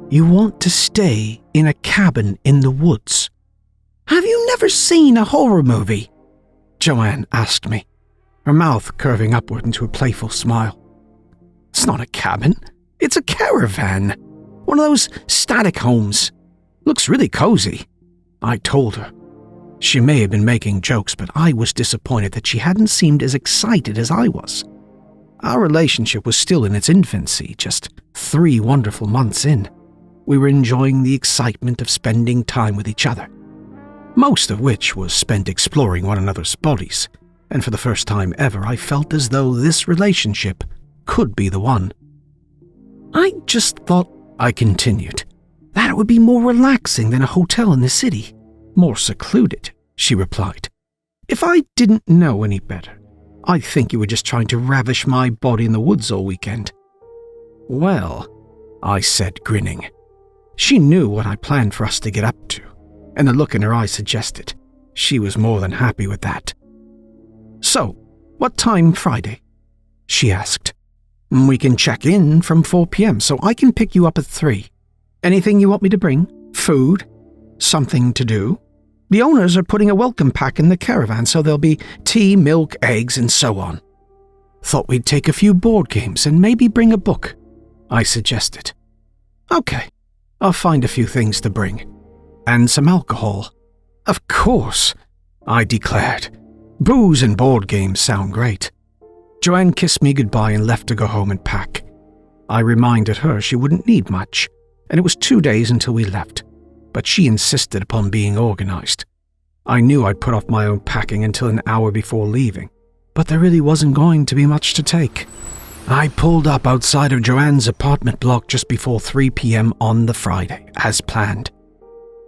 You want to stay in a cabin in the woods. Have you never seen a horror movie? Joanne asked me, her mouth curving upward into a playful smile. It's not a cabin. It's a caravan. One of those static homes. Looks really cozy, I told her. She may have been making jokes, but I was disappointed that she hadn't seemed as excited as I was. Our relationship was still in its infancy, just 3 wonderful months in. We were enjoying the excitement of spending time with each other, most of which was spent exploring one another's bodies, and for the first time ever I felt as though this relationship could be the one. I just thought, I continued, that it would be more relaxing than a hotel in the city. More secluded, she replied. If I didn't know any better, I'd think you were just trying to ravish my body in the woods all weekend. Well, I said, grinning. She knew what I planned for us to get up to, and the look in her eyes suggested she was more than happy with that. So, what time Friday? She asked. We can check in from 4 p.m. so I can pick you up at 3. Anything you want me to bring? Food? Something to do? The owners are putting a welcome pack in the caravan, so there'll be tea, milk, eggs, and so on. Thought we'd take a few board games and maybe bring a book, I suggested. Okay, I'll find a few things to bring. And some alcohol. Of course, I declared. Booze and board games sound great. Joanne kissed me goodbye and left to go home and pack. I reminded her she wouldn't need much, and it was 2 days until we left, but she insisted upon being organized. I knew I'd put off my own packing until an hour before leaving, but there really wasn't going to be much to take. I pulled up outside of Joanne's apartment block just before 3 p.m. on the Friday, as planned.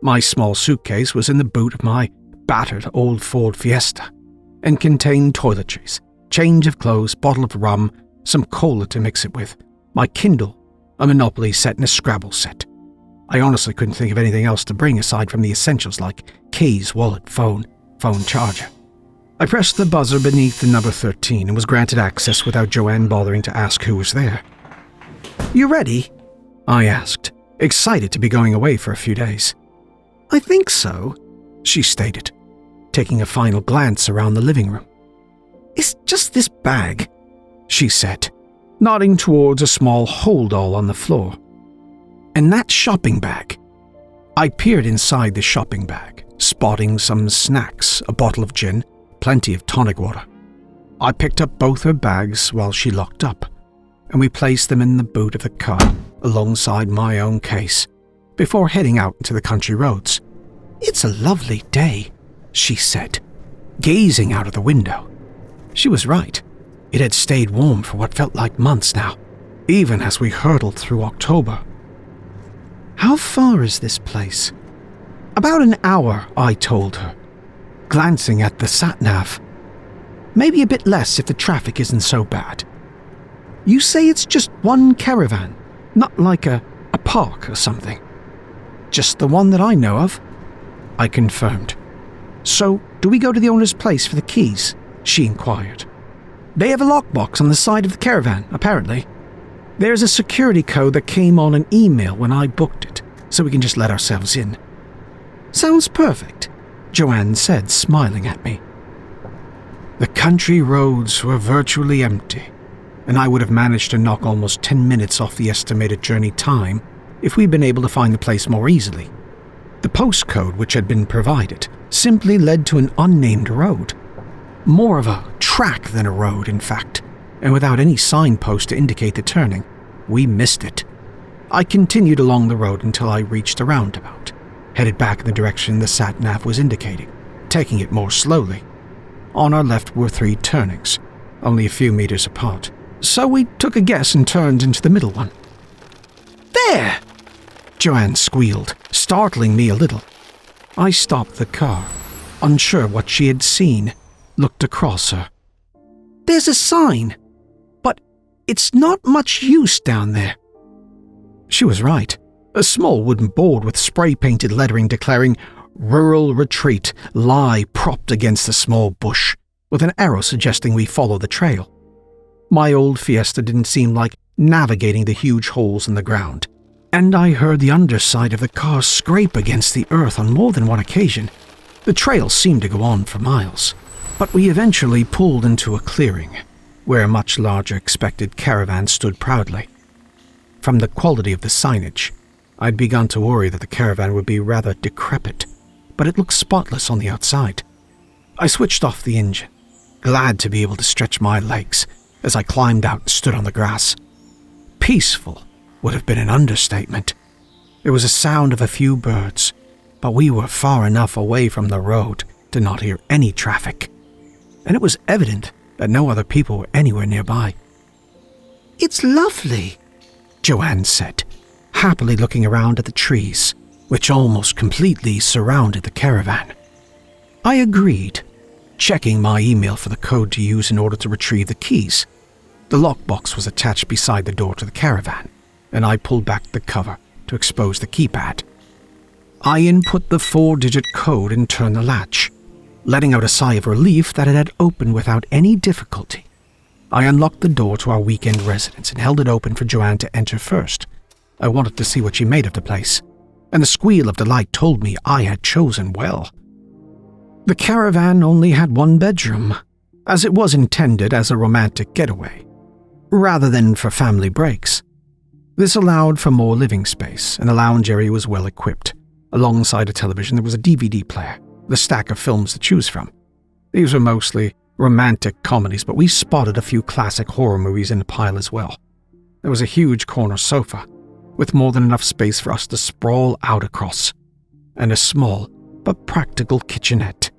My small suitcase was in the boot of my battered old Ford Fiesta and contained toiletries, change of clothes, bottle of rum, some cola to mix it with, my Kindle, a Monopoly set and a Scrabble set. I honestly couldn't think of anything else to bring aside from the essentials like keys, wallet, phone charger. I pressed the buzzer beneath the number 13 and was granted access without Joanne bothering to ask who was there. You ready? I asked, excited to be going away for a few days. I think so, she stated, taking a final glance around the living room. It's just this bag, she said, nodding towards a small hold-all on the floor. And that shopping bag. I peered inside the shopping bag, spotting some snacks, a bottle of gin, plenty of tonic water. I picked up both her bags while she locked up, and we placed them in the boot of the car alongside my own case, before heading out into the country roads. It's a lovely day, she said, gazing out of the window. She was right. It had stayed warm for what felt like months now, even as we hurtled through October. How far is this place? About an hour, I told her, glancing at the sat-nav. Maybe a bit less if the traffic isn't so bad. You say it's just one caravan, not like a park or something. Just the one that I know of, I confirmed. So, do we go to the owner's place for the keys? She inquired. They have a lockbox on the side of the caravan, apparently. There's a security code that came on an email when I booked it, so we can just let ourselves in. Sounds perfect, Joanne said, smiling at me. The country roads were virtually empty, and I would have managed to knock almost 10 minutes off the estimated journey time if we'd been able to find the place more easily. The postcode which had been provided simply led to an unnamed road. More of a track than a road, in fact, and without any signpost to indicate the turning, we missed it. I continued along the road until I reached a roundabout, headed back in the direction the sat-nav was indicating, taking it more slowly. On our left were 3 turnings, only a few meters apart, so we took a guess and turned into the middle one. There! Joanne squealed, startling me a little. I stopped the car, unsure what she had seen, looked across her. There's a sign, but it's not much use down there. She was right. A small wooden board with spray-painted lettering declaring Rural Retreat lie propped against a small bush, with an arrow suggesting we follow the trail. My old Fiesta didn't seem like navigating the huge holes in the ground, and I heard the underside of the car scrape against the earth on more than one occasion. The trail seemed to go on for miles, but we eventually pulled into a clearing, where a much larger expected caravan stood proudly. From the quality of the signage, I'd begun to worry that the caravan would be rather decrepit, but it looked spotless on the outside. I switched off the engine, glad to be able to stretch my legs as I climbed out and stood on the grass. Peaceful would have been an understatement. There was a sound of a few birds, but we were far enough away from the road to not hear any traffic, and it was evident that no other people were anywhere nearby. "It's lovely," Joanne said, happily looking around at the trees, which almost completely surrounded the caravan. I agreed, checking my email for the code to use in order to retrieve the keys. The lockbox was attached beside the door to the caravan, and I pulled back the cover to expose the keypad. I input the 4-digit code and turned the latch, letting out a sigh of relief that it had opened without any difficulty. I unlocked the door to our weekend residence and held it open for Joanne to enter first. I wanted to see what she made of the place, and the squeal of delight told me I had chosen well. The caravan only had one bedroom, as it was intended as a romantic getaway, rather than for family breaks. This allowed for more living space, and the lounge area was well equipped. Alongside a television, there was a DVD player, with a stack of films to choose from. These were mostly romantic comedies, but we spotted a few classic horror movies in the pile as well. There was a huge corner sofa, with more than enough space for us to sprawl out across, and a small but practical kitchenette.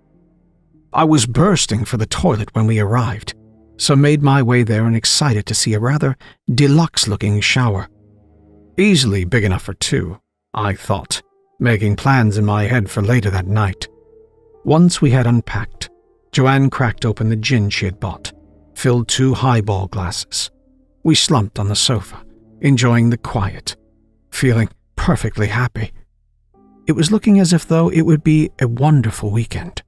I was bursting for the toilet when we arrived, so made my way there and excited to see a rather deluxe-looking shower. Easily big enough for two, I thought, making plans in my head for later that night. Once we had unpacked, Joanne cracked open the gin she had bought, filled 2 highball glasses. We slumped on the sofa, enjoying the quiet, feeling perfectly happy. It was looking as if though it would be a wonderful weekend.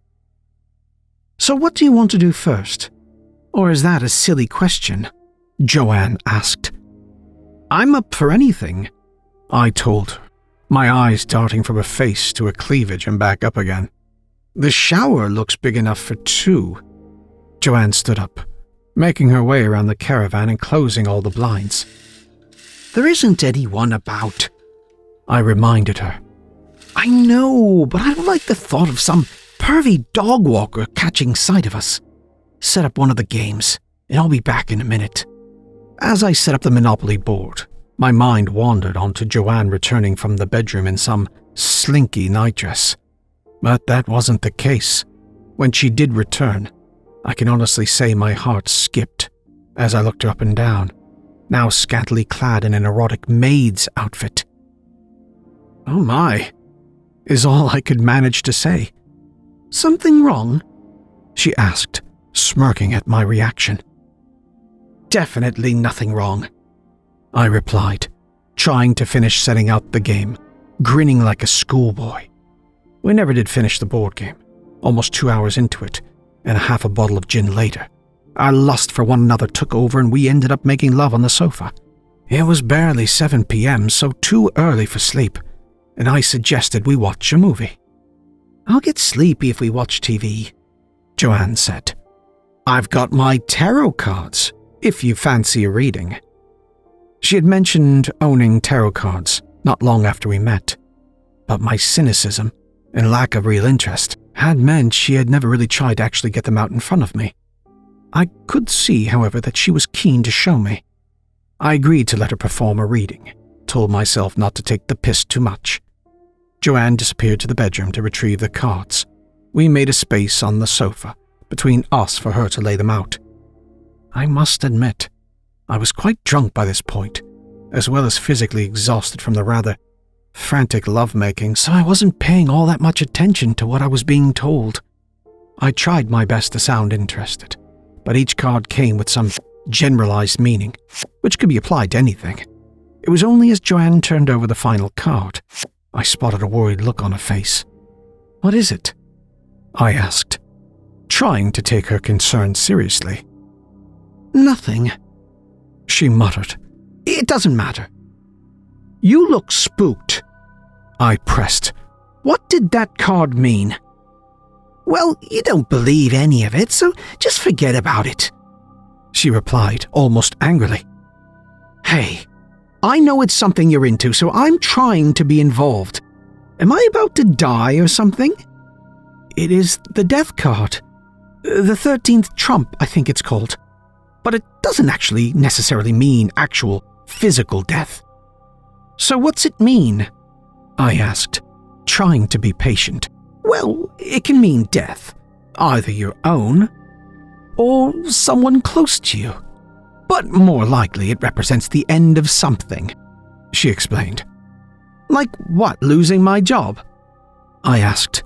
"So what do you want to do first? Or is that a silly question?" Joanne asked. "I'm up for anything," I told her, my eyes darting from her face to her cleavage and back up again. "The shower looks big enough for 2. Joanne stood up, making her way around the caravan and closing all the blinds. "There isn't anyone about," I reminded her. "I know, but I don't like the thought of some pervy dog walker catching sight of us. Set up one of the games, and I'll be back in a minute." As I set up the Monopoly board, my mind wandered onto Joanne returning from the bedroom in some slinky nightdress. But that wasn't the case. When she did return, I can honestly say my heart skipped as I looked her up and down, now scantily clad in an erotic maid's outfit. "Oh my," is all I could manage to say. "Something wrong?" she asked, smirking at my reaction. "Definitely nothing wrong," I replied, trying to finish setting out the game, grinning like a schoolboy. We never did finish the board game, almost 2 hours into it, and half a bottle of gin later. Our lust for one another took over and we ended up making love on the sofa. It was barely 7 p.m., so too early for sleep, and I suggested we watch a movie. "I'll get sleepy if we watch TV," Joanne said. "I've got my tarot cards, if you fancy a reading." She had mentioned owning tarot cards not long after we met, but my cynicism and lack of real interest had meant she had never really tried to actually get them out in front of me. I could see, however, that she was keen to show me. I agreed to let her perform a reading, told myself not to take the piss too much. Joanne disappeared to the bedroom to retrieve the cards. We made a space on the sofa between us for her to lay them out. I must admit, I was quite drunk by this point, as well as physically exhausted from the rather frantic lovemaking, so I wasn't paying all that much attention to what I was being told. I tried my best to sound interested, but each card came with some generalized meaning, which could be applied to anything. It was only as Joanne turned over the final card, I spotted a worried look on her face. "What is it?" I asked, trying to take her concern seriously. "Nothing," she muttered. "It doesn't matter." You look spooked. I pressed. What did that card mean? Well, you don't believe any of it, so just forget about it, she replied, almost angrily. Hey, I know it's something you're into, so I'm trying to be involved. Am I about to die or something? It is the death card. The 13th trump, I think it's called. But it doesn't actually necessarily mean actual physical death. So what's it mean? I asked, trying to be patient. Well, it can mean death, either your own or someone close to you. But more likely it represents the end of something, she explained. Like what, losing my job? I asked.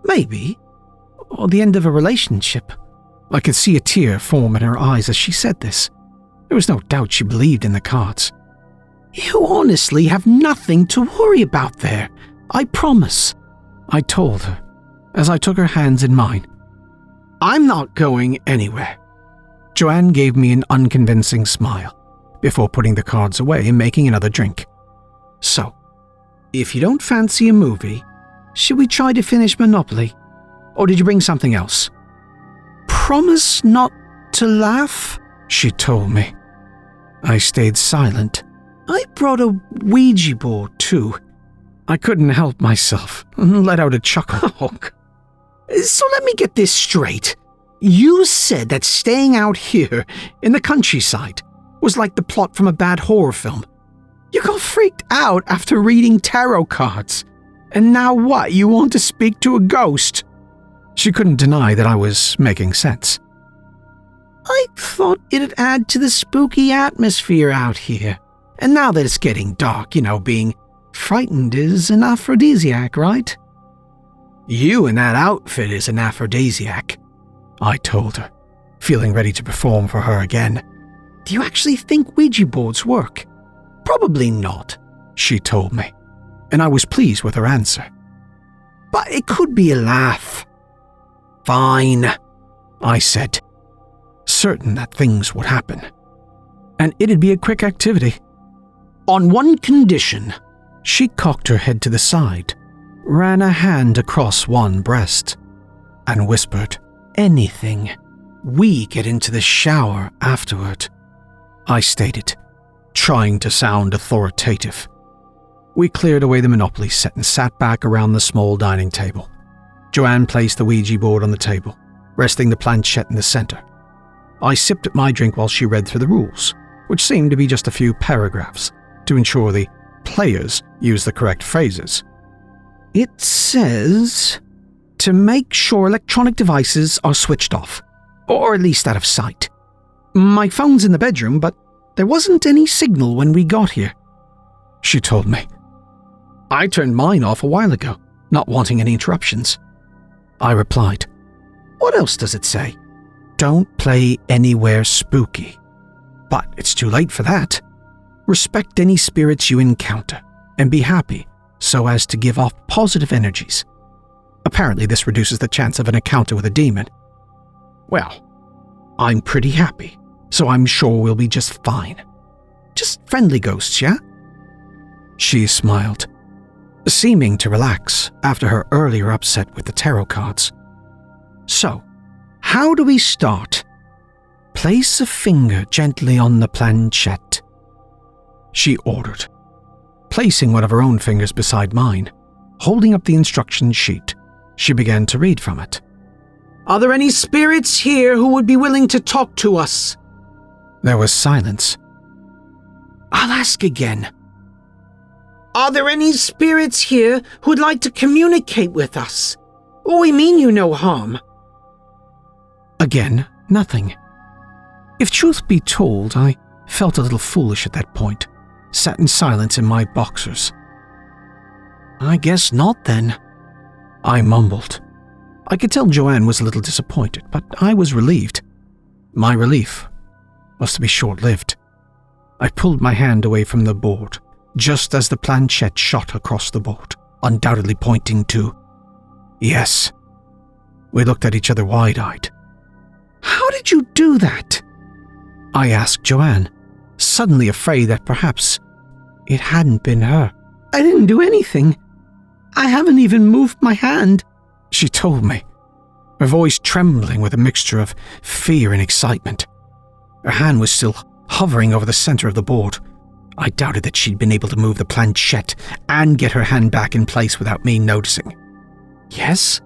Maybe. Or the end of a relationship. I could see a tear form in her eyes as she said this. There was no doubt she believed in the cards. You honestly have nothing to worry about there, I promise, I told her, as I took her hands in mine. I'm not going anywhere. Joanne gave me an unconvincing smile, before putting the cards away and making another drink. So, if you don't fancy a movie, should we try to finish Monopoly? Or did you bring something else? Promise not to laugh, she told me. I stayed silent. I brought a Ouija board, too. I couldn't help myself and let out a chuckle. So let me get this straight. You said that staying out here in the countryside was like the plot from a bad horror film. You got freaked out after reading tarot cards. And now what, you want to speak to a ghost? She couldn't deny that I was making sense. I thought it'd add to the spooky atmosphere out here. And now that it's getting dark, being frightened is an aphrodisiac, right? You and that outfit is an aphrodisiac, I told her, feeling ready to perform for her again. Do you actually think Ouija boards work? Probably not, she told me, and I was pleased with her answer. But it could be a laugh. Fine, I said, certain that things would happen. And it'd be a quick activity. On one condition. She cocked her head to the side, ran a hand across one breast, and whispered, Anything. We get into the shower afterward. I stated, trying to sound authoritative. We cleared away the Monopoly set and sat back around the small dining table. Joanne placed the Ouija board on the table, resting the planchette in the center. I sipped at my drink while she read through the rules, which seemed to be just a few paragraphs, to ensure the players use the correct phrases. It says, to make sure electronic devices are switched off, or at least out of sight. My phone's in the bedroom, but there wasn't any signal when we got here, she told me. I turned mine off a while ago, not wanting any interruptions. I replied, What else does it say? Don't play anywhere spooky. But it's too late for that. Respect any spirits you encounter, and be happy so as to give off positive energies. Apparently this reduces the chance of an encounter with a demon. Well, I'm pretty happy, so I'm sure we'll be just fine. Just friendly ghosts, yeah? She smiled, seeming to relax after her earlier upset with the tarot cards. So, how do we start? Place a finger gently on the planchette, she ordered, placing one of her own fingers beside mine. Holding up the instruction sheet, she began to read from it. Are there any spirits here who would be willing to talk to us? There was silence. I'll ask again. Are there any spirits here who would like to communicate with us? Oh, we mean you no harm. Again, nothing. If truth be told, I felt a little foolish at that point, sat in silence in my boxers. I guess not then, I mumbled. I could tell Joanne was a little disappointed, but I was relieved. My relief was to be short-lived. I pulled my hand away from the board, just as the planchette shot across the board, undoubtedly pointing to yes. We looked at each other wide-eyed. How did you do that? I asked Joanne, suddenly afraid that perhaps it hadn't been her. "I didn't do anything. I haven't even moved my hand," she told me, her voice trembling with a mixture of fear and excitement. Her hand was still hovering over the center of the board. I doubted that she'd been able to move the planchette and get her hand back in place without me noticing. "Yes?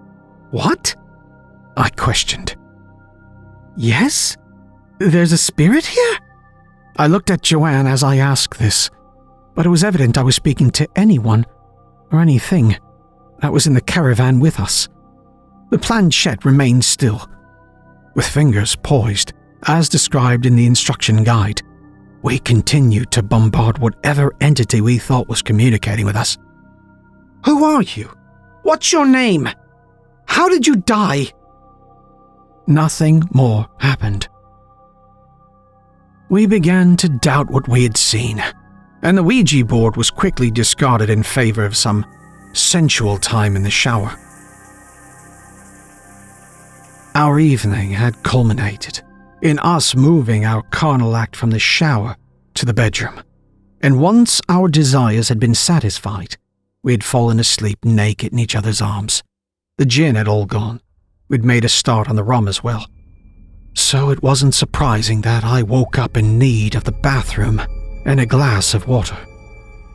What?" I questioned. "Yes? There's a spirit here?" I looked at Joanne as I asked this, but it was evident I was speaking to anyone or anything that was in the caravan with us. The planchette remained still, with fingers poised, as described in the instruction guide. We continued to bombard whatever entity we thought was communicating with us. "Who are you? What's your name? How did you die?" Nothing more happened. We began to doubt what we had seen, and the Ouija board was quickly discarded in favor of some sensual time in the shower. Our evening had culminated in us moving our carnal act from the shower to the bedroom, and once our desires had been satisfied, we had fallen asleep naked in each other's arms. The gin had all gone. We'd made a start on the rum as well. So it wasn't surprising that I woke up in need of the bathroom and a glass of water.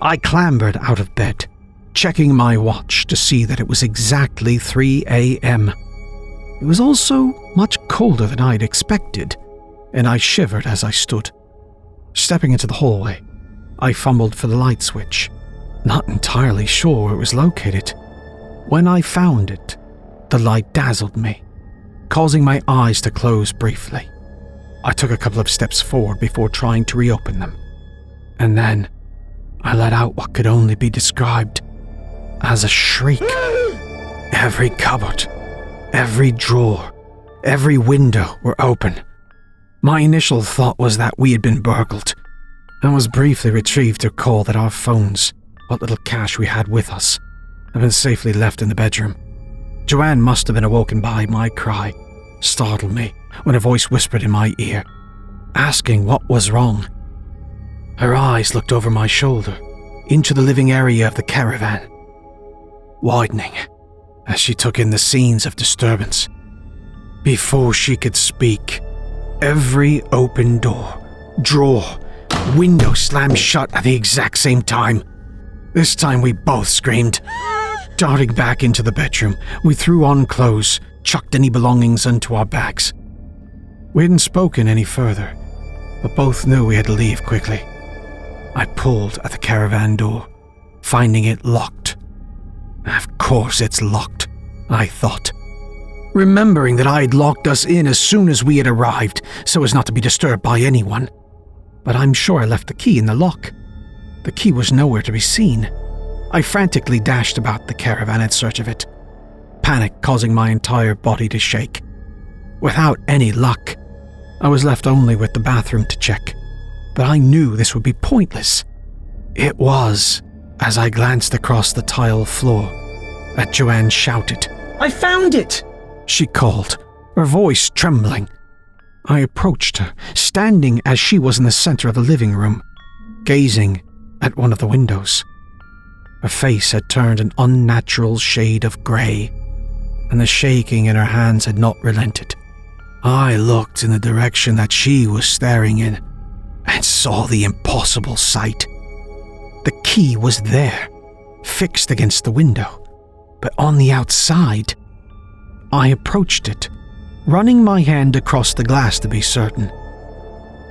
I clambered out of bed, checking my watch to see that it was exactly 3 a.m. It was also much colder than I'd expected, and I shivered as I stood. Stepping into the hallway, I fumbled for the light switch, not entirely sure where it was located. When I found it, the light dazzled me, causing my eyes to close briefly. I took a couple of steps forward before trying to reopen them, and then I let out what could only be described as a shriek. Every cupboard, every drawer, every window were open. My initial thought was that we had been burgled, and was briefly retrieved to recall that our phones, what little cash we had with us, had been safely left in the bedroom. Joanne must have been awoken by my cry, startled me when a voice whispered in my ear, asking what was wrong. Her eyes looked over my shoulder, into the living area of the caravan, widening as she took in the scenes of disturbance. Before she could speak, every open door, drawer, window slammed shut at the exact same time. This time we both screamed. Darting back into the bedroom, we threw on clothes, chucked any belongings into our bags. We hadn't spoken any further, but both knew we had to leave quickly. I pulled at the caravan door, finding it locked. Of course it's locked, I thought, remembering that I had locked us in as soon as we had arrived so as not to be disturbed by anyone. But I'm sure I left the key in the lock. The key was nowhere to be seen. I frantically dashed about the caravan in search of it, panic causing my entire body to shake. Without any luck, I was left only with the bathroom to check, but I knew this would be pointless. It was, as I glanced across the tile floor, that Joanne shouted, "I found it!" she called, her voice trembling. I approached her, standing as she was in the center of the living room, gazing at one of the windows. Her face had turned an unnatural shade of grey, and the shaking in her hands had not relented. I looked in the direction that she was staring in, and saw the impossible sight. The key was there, fixed against the window, but on the outside. I approached it, running my hand across the glass to be certain.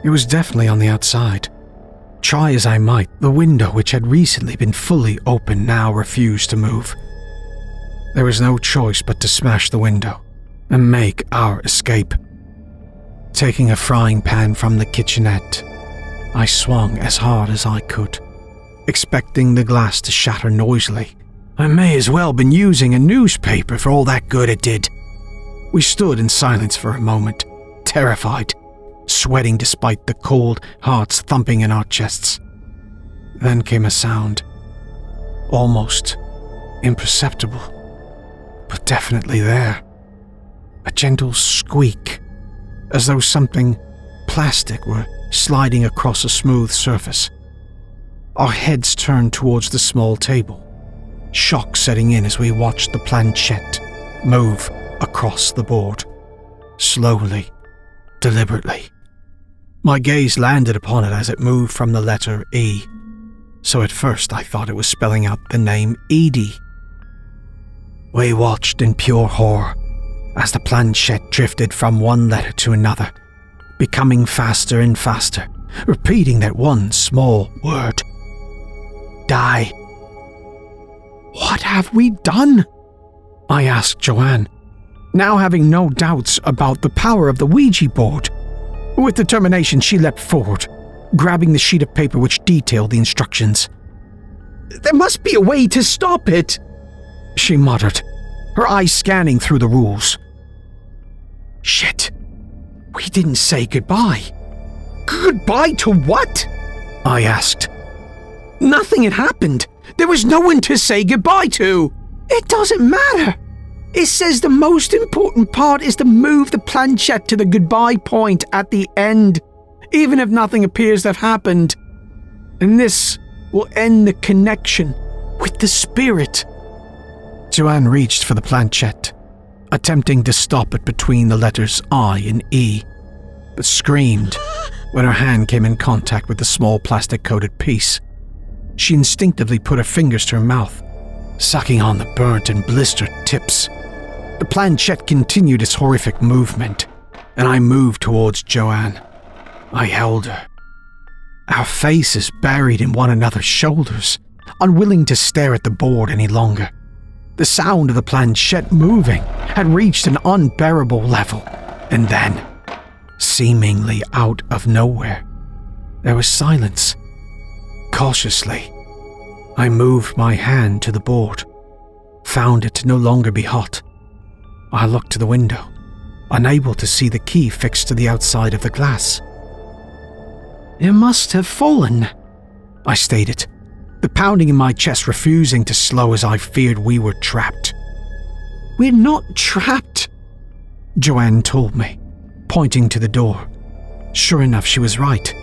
It was definitely on the outside. Try as I might, the window, which had recently been fully open, now refused to move. There was no choice but to smash the window and make our escape. Taking a frying pan from the kitchenette, I swung as hard as I could, expecting the glass to shatter noisily. I may as well have been using a newspaper for all that good it did. We stood in silence for a moment, terrified, sweating despite the cold hearts thumping in our chests. Then came a sound, almost imperceptible, but definitely there. A gentle squeak, as though something plastic were sliding across a smooth surface. our heads turned towards the small table, shock setting in as we watched the planchette move across the board, slowly, deliberately. My gaze landed upon it as it moved from the letter E, so at first I thought it was spelling out the name Edie. We watched in pure horror as the planchette drifted from one letter to another, becoming faster and faster, repeating that one small word. Die. What have we done? I asked Joanne, now having no doubts about the power of the Ouija board. With determination, she leapt forward, grabbing the sheet of paper which detailed the instructions. There must be a way to stop it, she muttered, her eyes scanning through the rules. Shit, we didn't say goodbye. Goodbye to what? I asked. Nothing had happened. There was no one to say goodbye to. It doesn't matter. It says the most important part is to move the planchette to the goodbye point at the end, even if nothing appears to have happened. And this will end the connection with the spirit. Joanne reached for the planchette, attempting to stop it between the letters I and E, but screamed when her hand came in contact with the small plastic-coated piece. She instinctively put her fingers to her mouth, sucking on the burnt and blistered tips. The planchette continued its horrific movement, and I moved towards Joanne. I held her, our faces buried in one another's shoulders, unwilling to stare at the board any longer. The sound of the planchette moving had reached an unbearable level, and then, seemingly out of nowhere, there was silence. Cautiously, I moved my hand to the board, found it to no longer be hot. I looked to the window, unable to see the key fixed to the outside of the glass. It must have fallen, I stated, the pounding in my chest refusing to slow as I feared we were trapped. We're not trapped, Joanne told me, pointing to the door. Sure enough, she was right.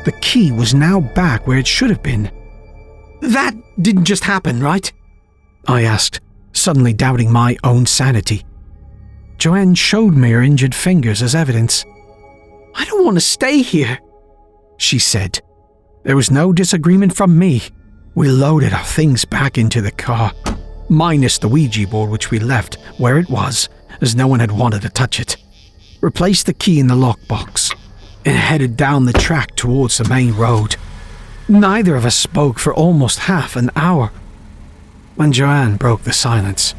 The key was now back where it should have been. That didn't just happen, right? I asked, suddenly doubting my own sanity. Joanne showed me her injured fingers as evidence. I don't want to stay here, she said. There was no disagreement from me. We loaded our things back into the car, minus the Ouija board which we left where it was, as no one had wanted to touch it, replaced the key in the lockbox, and headed down the track towards the main road. Neither of us spoke for almost half an hour. When Joanne broke the silence,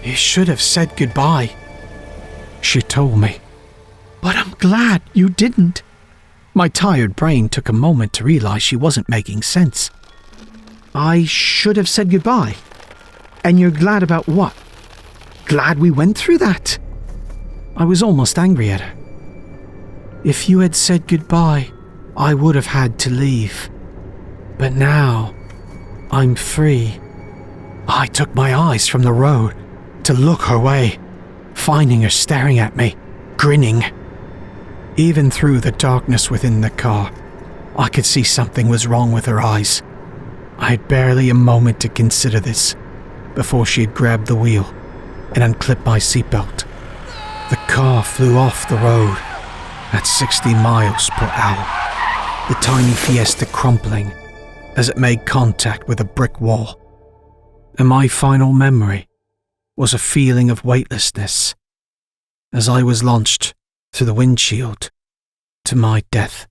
"You should have said goodbye," she told me. "But I'm glad you didn't." My tired brain took a moment to realize she wasn't making sense. I should have said goodbye? And you're glad about what? Glad we went through that? I was almost angry at her. If you had said goodbye, I would have had to leave. But now, I'm free. I took my eyes from the road to look her way, finding her staring at me, grinning. Even through the darkness within the car, I could see something was wrong with her eyes. I had barely a moment to consider this before she had grabbed the wheel and unclipped my seatbelt. The car flew off the road at 60 miles per hour, the tiny Fiesta crumpling as it made contact with a brick wall. And my final memory was a feeling of weightlessness as I was launched through the windshield to my death.